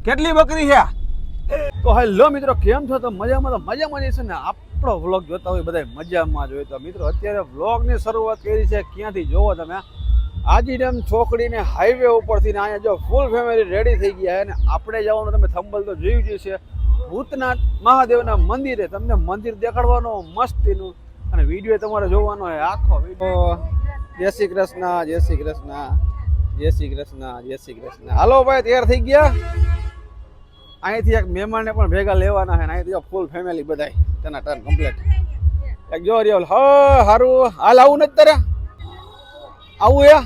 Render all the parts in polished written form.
કેટલી બકરી છે? તો હેલો મિત્રો, કેમ છો? તો મજામાં છે ને. આપણો વ્લોગ જોતા હોય બધા મજામાં જ હોય. તો મિત્રો અત્યારે વ્લોગની શરૂઆત કરી છે ક્યાંથી જોવો તમે, આજીડેમ છોકડીને હાઈવે ઉપરથી ને અહીંયા જો ફૂલ ફેમિલી રેડી થઈ ગયા છે ને આપણે જવાનું. તમે થંબલ તો જોયું જ છે, ભૂતનાથ મહાદેવના મંદિરે. તમને મંદિર દેખાડવાનો મસ્તીનું અને વિડીયો તમારે જોવાનો હોય આખો વિડીયો. જય શ્રી કૃષ્ણ, જય શ્રી કૃષ્ણ, જય શ્રી કૃષ્ણ, જય શ્રી કૃષ્ણ. હાલો ભાઈ, તૈયાર થઈ ગયા? અહીંથી એક મહેમાનને પણ ભેગા લેવાના છે ને અહીંથી ફૂલ ફેમિલી બધાય તેના ટર્ન કમ્પ્લીટ. એક જો રિયલ હ હારું હાલ આવું નથી તારે આવું યા.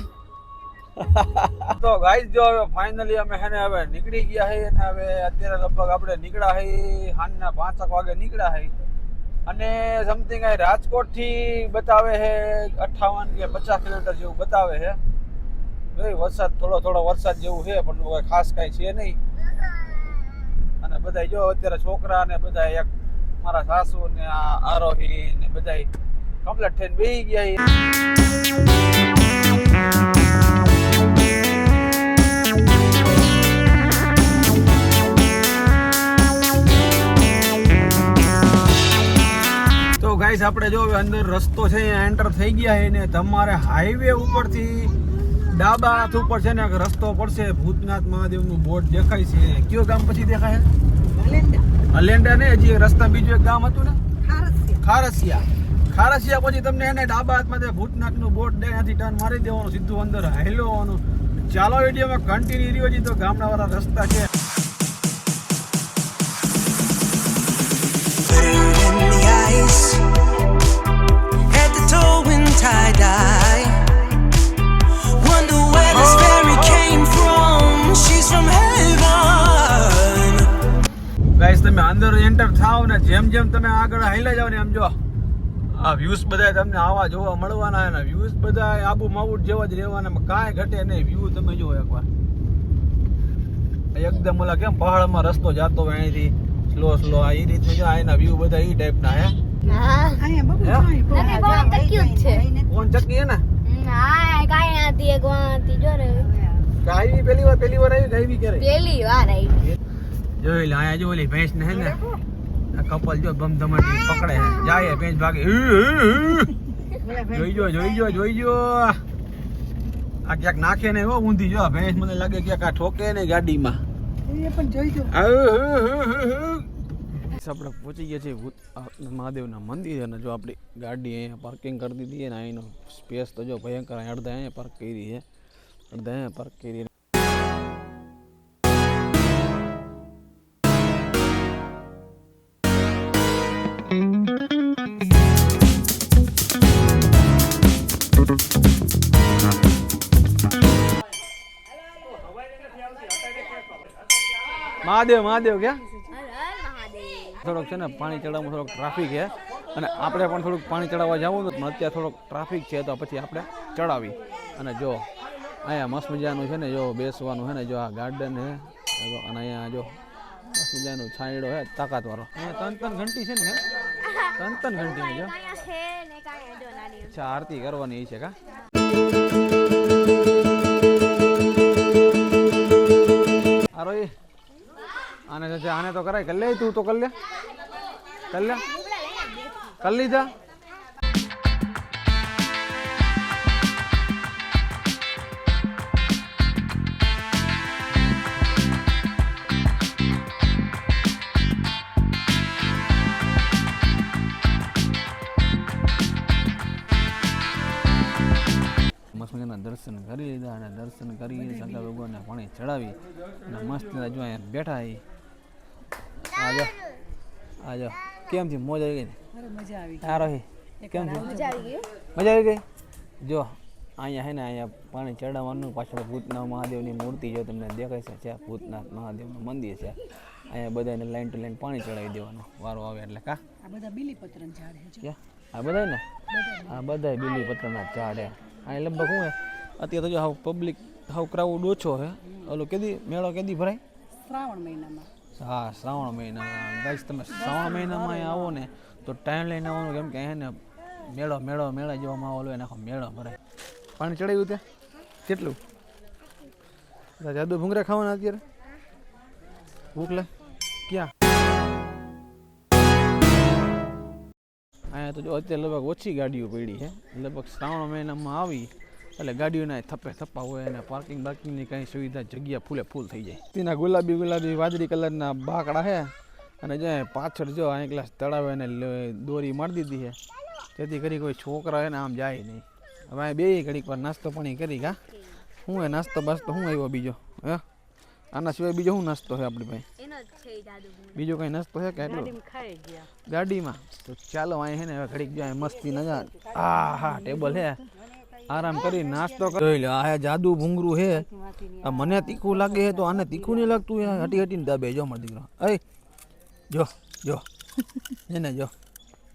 તો ગાઈસ જો હવે ફાઇનલી અમે હે ને હવે નીકળી ગયા છે અને હવે અત્યારે લગભગ આપણે નીકળ્યા છે સાંજના 5 વાગે નીકળ્યા છે અને સમથિંગ અહીં રાજકોટથી બતાવે છે 58 કે 50 કિલોમીટર જેવું બતાવે છે. ભાઈ વરસાદ થોડો વરસાદ જેવું છે પણ ખાસ કાંઈ છે નહીં. અને બધા જો અત્યારે છોકરા ને બધા એક મારા સાસુ ને આરોહી ને બધા કમ્પ્લીટ થઈને બેસી ગયા. તો ગાઈસ આપણે જો અંદર રસ્તો છે અહીંયા એન્ટર થઈ ગયા છે ને તમારે હાઈવે ઉપરથી ડાબા હાથ ઉપર છે ને રસ્તો પડશે. ભૂતનાથ મહાદેવનું બોર્ડ દેખાય છે. કયો ગામ પછી દેખાય? અલેન્ડા ને હજી રસ્તા બીજું એક ગામ હતું ને, ખારસિયા પછી તમને એને ડાબા હાથમાં ભૂતનાથનું બોર્ડ દે, ત્યાંથી ટર્ન મારી દેવાનું, સીધું અંદર હાઈલોવાનું. ચાલો વિડીયોમાં કન્ટિન્યુ રહ્યો છે. તો ગામડા વાળા રસ્તા છે. ગાઈસ તમે અંદર એન્ટર થાવ ને જેમ જેમ તમે આગળ હાઈલા જાવ ને એમ જો આ વ્યૂઝ બધા તમને આવા જોવા મળવાના. ને વ્યૂઝ બધા આબુ માઉટ જેવા જ રહેવાના, કાંઈ ઘટે નહીં. વ્યૂ તમે જુઓ એકવાર એકદમ ઓલા કેમ પહાડમાં રસ્તો જાતો હોય અહીંથી સ્લો આ એ રીતનું જો આના વ્યૂ બધા એ ટાઈપના હે. કોણ ચક્કી હે ને કાઈ પહેલી વાર આવી ગાયવી કરે જોઈ લે. આયા જો ઓલી ભેંસ ને હે ને કપલ જો ધમધમાટી પકડે જાય ભેંસ ભાગે. જોઈજો આ ક્યાંક નાખે ને હો ઊંધી જો ભેંસ. મને લાગે ક્યાંક આ ઠોકે ને ગાડીમાં. આપણે પહોંચી ગયા છીએ મહાદેવના મંદિર અને જો આપણી ગાડી અહીંયા પાર્કિંગ કરી દીધી ને અહીંનો સ્પેસ તો જો ભયંકર. અડધા અહીંયા પાર્ક કરી છે, અડધા અહીંયા પાર્ક કરી. મહાદેવ ક્યાં થોડોક છે ને પાણી ચડાવવામાં થોડોક ટ્રાફિક છે અને આપણે પણ થોડુંક પાણી ચડાવવા જવું હતું પણ અત્યારે થોડોક ટ્રાફિક છે તો પછી આપણે ચડાવી. અને જો અહીંયા મસ્ત મજાનું છે ને જો બેસવાનું છે ને જો આ ગાર્ડન છે અને અહીંયા જો મસ્ત મજાનું છાંયડો છે તાકાતવાળો. અહીંયા ત્રણ ઘંટી છે ને, ત્રણ ઘંટી જો અચ્છા આરતી કરવાની છે કા. આરોહી આને તો કરાય કર લે, તું તો કર લીધા. મસ્ત દર્શન કરી લીધા અને દર્શન કરી શંકર ભગવાનને પાણી ચડાવી અને મસ્ત જો અહીંયા બેઠા. આજો કેમ છે? મોજ આવી ગઈ? આરોહી કેમ છે? મજા આવી ગઈ. જો અહીંયા હે ને અહીંયા પાણી ચડાવવાનું. પાછળ ભૂતનાથ મહાદેવની મૂર્તિ જો તમને દેખાય છે. ભૂતનાથ મહાદેવનું મંદિર છે. અહીંયા બધાને લાઈન ટુ લાઈન પાણી ચડાવી દેવાનું વારો આવે એટલે કા. આ બધા બીલીપત્રના ઝાડ છે. આ બધા ને આ બધા બીલીપત્રના ઝાડ છે. અહીં લગભગ શું હે અત્યારે તો જો હાવ પબ્લિક હાવ ક્રાઉડ ઓછો છે. ઓલો કેદી મેળો કેદી ભરાય? શ્રાવણ મહિનામાં. હા શ્રાવણ મહિનામાં. ગાઈસ તમે શ્રાવણ મહિનામાં અહીંયા આવો ને તો ટાઈમ લઈને આવવાનું, કેમ કે અહીંયા ને મેળા જેવો માહોલ હોય ને આખો મેળો ભરાય. પાણી ચડાવ્યું તે કેટલું? જાદુ ભૂંગરા ખાવાના અત્યારે ભૂખ લે ક્યાં અહીંયા તો જો અત્યારે લગભગ ઓછી ગાડીઓ પડી છે લગભગ શ્રાવણ મહિનામાં આવી એટલે ગાડીઓના થપ્પે થપ્પા હોય અને પાર્કિંગ બાર્કિંગની કાંઈ સુવિધા જગ્યા ફૂલ થઈ જાય તેના ગુલાબી વાદળી કલરના બાકડા છે અને જો પાછળ જો અહીં ગ્લાસ તળાવે અને દોરી મારી દીધી છે જેથી કરી કોઈ છોકરા હોય ને આમ જાય નહીં હવે અહીં બે ઘડીક વાર નાસ્તો પાણી કરી કા શું હે નાસ્તો બાસ્તો શું આવ્યો બીજો હે આના સિવાય બીજો શું નાસ્તો છે આપણી પાસે બીજો કઈ નાસ્તો છે કે એટલો ગાડીમાં તો ચાલો અહીં છે ને હવે ઘડીક જાય મસ્તી નજા હા ટેબલ છે આરામ કરી નાસ્તો કરી લે આ જાદુ ભૂંગરું છે આ મને તીખું લાગે છે તો આને તીખું નહીં લાગતું હટી હટીને દાબે જો મારો દીકરો અય જો જો એને જો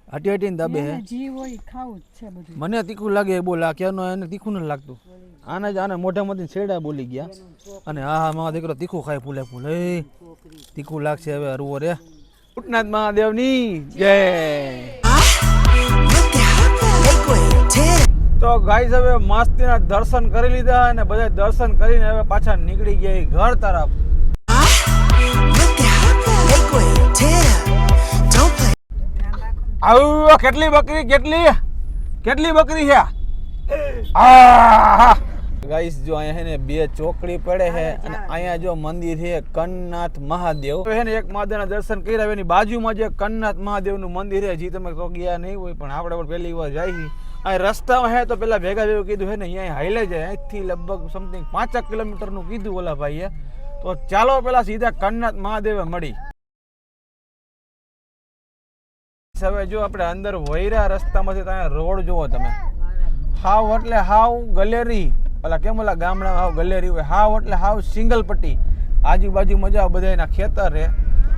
હટી હટીને દાબે છે મને તીખું લાગે બોલ આ ક્યાંનો એને તીખું નથી લાગતું આને મોઢામાંથી છેડા બોલી ગયા અને હા મારો દીકરો તીખું ખાય ફૂલે ફૂલે તીખું લાગશે હવે હરવો રે ભૂતનાથ મહાદેવની જય તો ગાઈસ હવે મસ્તીના દર્શન કરી લીધા અને બધા દર્શન કરીને હવે પાછા નીકળી ગયા ઘર તરફ આવ કેટલી બકરી કેટલી બકરી છે ગાઈસ જો અહીંયા છે ને બે ચોકડી પડે છે અને અહીંયા જો મંદિર છે કન્નાથ મહાદેવ છે ને એક મહાદેવના દર્શન કર્યા એની બાજુમાં જે કન્નાથ મહાદેવનું મંદિર છે જે તમે તો ગયા નહીં હોય પણ આપણે પણ પહેલી વાર જાય છે આ રસ્તામાં હે તો પેલા ભેગા ભેગું કીધું હે ને અહીંયા હાઈલે જાય અહીંથી લગભગ સમથિંગ 5 કિલોમીટરનું કીધું ઓલા ભાઈએ તો ચાલો પેલા સીધા કન્નાથ મહાદેવે મળી હવે જો આપણે અંદર વૈરા રસ્તામાંથી ત્યાં રોડ જોવો તમે હાવ એટલે હાવ ગલેરી ઓલા કેમ ઓલા ગામડામાં હાવ ગલેરી હોય હાવ એટલે હાવ સિંગલ પટ્ટી આજુબાજુ મજા બધાના ખેતર છે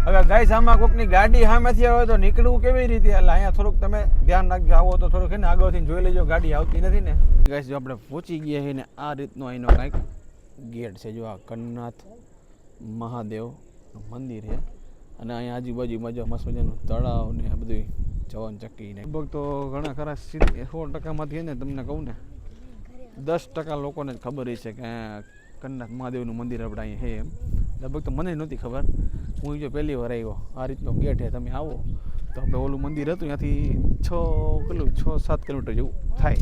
હવે ગાઈસ આમાં કોઈકની ગાડી સામેથી આવે તો નીકળવું કેવી રીતે એટલે અહીંયા થોડુંક તમે ધ્યાન રાખજો આવો તો થોડુંક ને આગળથી જોઈ લેજો ગાડી આવતી નથી ને ગાઈસ જો આપણે પહોંચી ગયા છીએ ને આ રીતનો અહીંનો કાંઈક ગેટ છે જો આ કન્નાથ મહાદેવનું મંદિર છે અને અહીંયા આજુબાજુમાં જો મસ્ત મજાનું તળાવ ને આ બધું જવાન ચક્કી ને લગભગ તો ઘણા ખરા 100%માંથી ને તમને કહું ને 10% લોકોને જ ખબર છે કે કન્નાથ મહાદેવનું મંદિર આપણે અહીંયા છે એમ લગભગ તો મને નહોતી ખબર હું જો પહેલી વાર આવ્યો આ રીતનો ગેટ છે તમે આવો તો આપણે ઓલું મંદિર હતું ત્યાંથી 6-7 કિલોમીટર જેવું થાય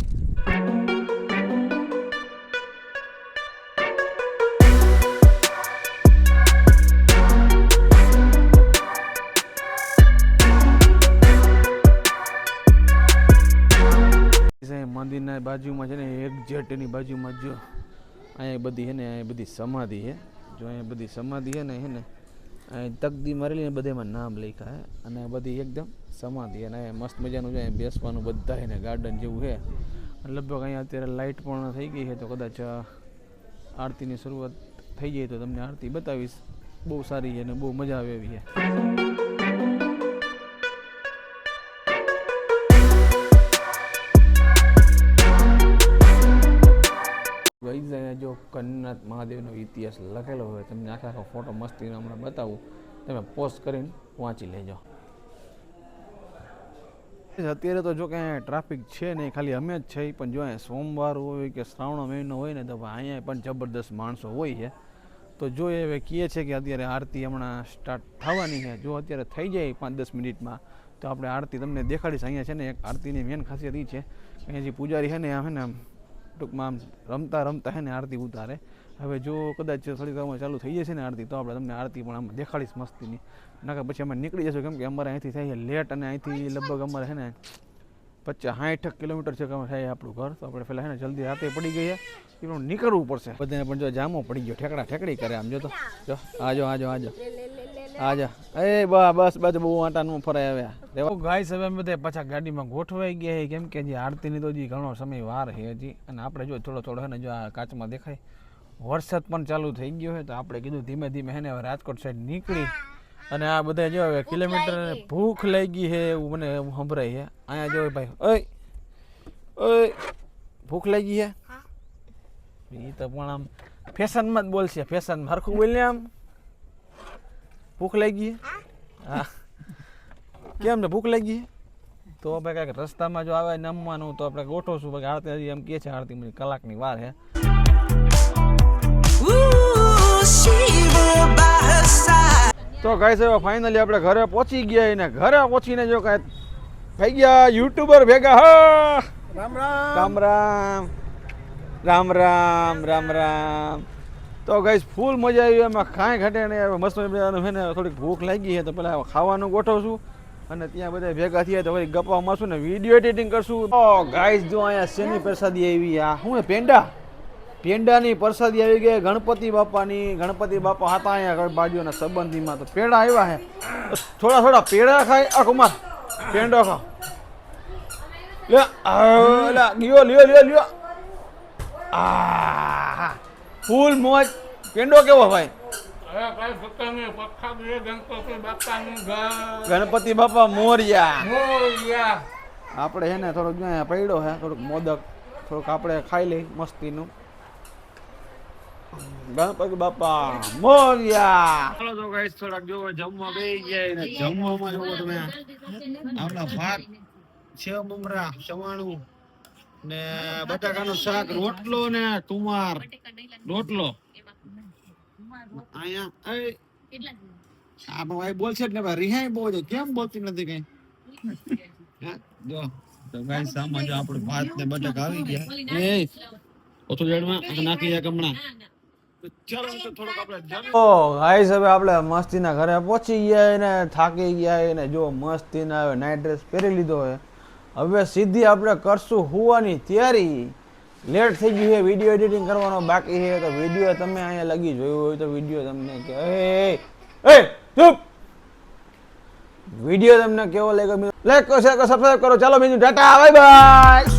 મંદિરના બાજુમાં છે ને એક્ઝેક્ટ એની બાજુમાં જો અહીંયા બધી છે ને અહીંયા બધી સમાધિ છે જો અહીંયા બધી સમાધિ છે ને અહીં તકદી મારેલી ને બધામાં નામ લખ્યા છે અને બધી એકદમ સમાધિ અને મસ્ત મજાનું છે બેસવાનું બધા છે ને ગાર્ડન જેવું છે લગભગ અહીંયા અત્યારે લાઇટ પણ થઈ ગઈ છે તો કદાચ આરતીની શરૂઆત થઈ જાય તો તમને આરતી બતાવીશ બહુ સારી છે અને બહુ મજા આવે એવી છે જો કન્નાથ મહાદેવનો ઇતિહાસ લખેલો હોય તમને આખો ફોટો મસ્તીનો હમણાં બતાવું તમે પોસ્ટ કરીને વાંચી લેજો અત્યારે તો જો કે ટ્રાફિક છે નહીં ખાલી અમે જ છે પણ જો સોમવાર હોય કે શ્રાવણ મહિનો હોય ને તો અહીંયા પણ જબરદસ્ત માણસો હોય છે તો જો એ કહે છે કે અત્યારે આરતી હમણાં સ્ટાર્ટ થવાની છે જો અત્યારે થઈ જાય 5-10 મિનિટમાં તો આપણે આરતી તમને દેખાડીશ અહીંયા છે ને એક આરતીની મેન ખાસિયત એ છે કે અહીંયા જે પૂજારી છે ને આમ છે ને ટૂંકમાં આમ રમતા છે ને આરતી ઉતારે હવે જો કદાચ થોડીક વારમાં ચાલુ થઈ જશે ને આરતી તો આપણે તમને આરતી પણ આમ દેખાડીશ મસ્તીની નકર પછી અમે નીકળી જશું કેમ કે અમારે અહીંથી થાય લેટ અને અહીંથી લગભગ અમારે છે ને 50-60 કિલોમીટર છે કે થાય આપણું ઘર તો આપણે પહેલાં છે ને જલ્દી રાતે પડી ગઈ એ પણ નીકળવું પડશે બધાને પણ જો જામો પડી ગયો ઠેકડી કરે આમ જો તો જો આજો એ બસ બહુ આટાનું ફરાય આવ્યા ગાઈસ હવે અમે બધા પાછા ગાડીમાં ગોઠવાઈ ગયા કેમ કે જે આરતીની તો હજી ઘણો સમય વાર છે હજી અને આપણે જો થોડો છે ને જો આ કાચમાં દેખાય વરસાદ પણ ચાલુ થઈ ગયો છે તો આપણે કીધું ધીમે ધીમે છે ને હવે રાજકોટ સાઈડ નીકળી અને આ બધા જો હવે કિલોમીટર ભૂખ લાગી છે એવું મને સંભળાય છે અહીંયા જો ભાઈ ઓય ભૂખ લાગી છે એ તો પણ આમ ફેશનમાં જ બોલશે ફેશનમાં હરખું બોલને આમ ભૂખ લાગી હા કેમ ને ભૂખ લાગી તો આપણે કાંઈક રસ્તામાં જો આવે નમવાનું તો આપણે ગોઠવશું બાકી આરતી હજી એમ કહે છે આરતી કલાકની વાર છે તો ગાઈસ હવે ફાઇનલી આપણે ઘરે પહોંચી ગયા ને ઘરે પહોંચીને જો કાંઈ થઈ ગયા યુટ્યુબર ભેગા હા રામ રામ રામ રામ રામ રામ રામ રામ. તો ગાઈસ ફૂલ મજા આવી એમાં કાંઈ ઘટે નહીં. હવે મસ્ત મજાનું છે ને થોડીક ભૂખ લાગી છે તો પેલા ખાવાનું ગોઠવશું અને ત્યાં બધા ભેગા થયા તો વળી ગપ્પા મારશું ને વિડીયો એડિટિંગ કરશું. તો ગાઈસ જો અહીંયા શેની પ્રસાદી આવી આ શું છે પેંડા પેંડાની પ્રસાદી આવી ગઈ ગણપતિ બાપાની. ગણપતિ બાપા હતા અહીંયા બાજુના સંબંધીમાં તો પેંડા આવ્યા છે થોડા થોડા પેંડા ખાય આ કુમાર પેંડો ખા લે લ્યો લ્યો લ્યો લ્યો આ ફૂલ મોજ. પેંડો કેવો ભાઈ? ગણપતિ બાપા મોરિયા. આપણે છે ને થોડુંક પડ્યો છે થોડુંક મોદક થોડુંક આપણે ખાઈ લઈ મસ્તીનું. ગણપતિ બાપા મોરિયા. ચાલો તો ગાઈસ થોડાક જો જમવા બેસી ગયા ને જમવામાં જોવો તમે આપણા ભાત સેવ મમરા સવાણું ને બટાકાનું શાક રોટલો ને કુમાર રોટલો. અહીંયા આ ભાઈ બોલશે જ ને ભાઈ રિહાઈ બહુ છે કેમ બોલતી નથી કઈ. જો તો ગાઈસ સામે જો આપણે ભાત ને બટાકા આવી ગયા એ ઓછો જેડમાં નાખી જાય કમણા. હવે આપણે મસ્તીના ઘરે પહોંચી ગયા ને થાકી ગયા ને જો મસ્તીના હવે નાઇટ ડ્રેસ પહેરી લીધો હોય હવે સીધી આપણે કરશું હુવાની તૈયારી. લેટ થઈ ગયું છે વિડીયો એડિટિંગ કરવાનો બાકી છે તો વિડીયો તમે અહીંયા લગી જોયું હોય તો વિડીયો તમને કે ચૂપ વિડીયો તમને કેવો લાગ્યો લાઈક કરો શેર કરો સબસ્ક્રાઇબ કરો. ચાલો બીજું ટાટા બાય બાય.